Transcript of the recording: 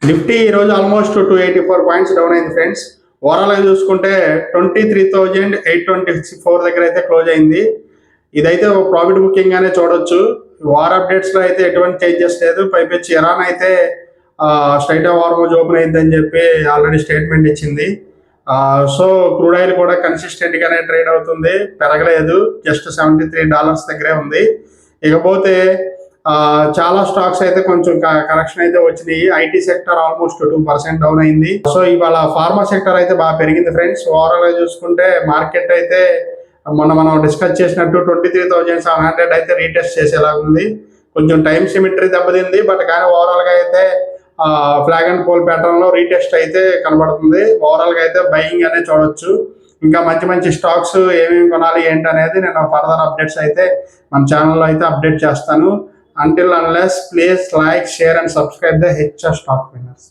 Nifty ఈరోజు almost 284 points down అయింది friends. ఓవరాల్గా చూసుకుంటే 23,824 దగ్గర అయితే క్లోజ్ అయింది. ఇదైతే ప్రాఫిట్ బుకింగ్ గానే చూడొచ్చు. వార్ అప్డేట్స్ లో అయితే ఎటువంటి చేంజెస్ లేదు. పైపెచ్చి ఇరాన్ అయితే స్ట్రైట్ వార్ ఓపెన్ అయిందని చెప్పి ఆల్రెడీ స్టేట్మెంట్ ఇచ్చింది. సో క్రూడ్ ఆయిల్ కూడా కన్సిస్టెంట్ గానే ట్రేడ్ అవుతుంది, పెరగలేదు, జస్ట్ $73 దగ్గరే ఉంది. ఇకపోతే చాలా స్టాక్స్ అయితే కొంచెం కరెక్షన్ అయితే వచ్చినాయి. ఐటీ సెక్టర్ ఆల్మోస్ట్ 2% డౌన్ అయింది. సో ఇవాళ ఫార్మా సెక్టర్ అయితే బాగా పెరిగింది ఫ్రెండ్స్. ఓవరాల్ గా చూసుకుంటే మార్కెట్ అయితే మనం డిస్కస్ చేసినట్టు 23,700 అయితే రీటెస్ట్ చేసేలాగా ఉంది. కొంచెం టైం సిమెట్రీ దెబ్బతింది, బట్ కానీ ఓవరాల్ గా అయితే ఫ్లాగ్ అండ్ పోల్ ప్యాటర్న్ లో రీటెస్ట్ అయితే కనబడుతుంది. ఓవరాల్ గా అయితే బయింగ్ అనే చూడొచ్చు. ఇంకా మంచి మంచి స్టాక్స్ ఏమేమి కొనాలి ఏంటి అనేది నేను ఫర్దర్ అప్డేట్స్ అయితే మన ఛానల్లో అయితే అప్డేట్ చేస్తాను. Until unless, please like, share and subscribe the HR Stock Winners.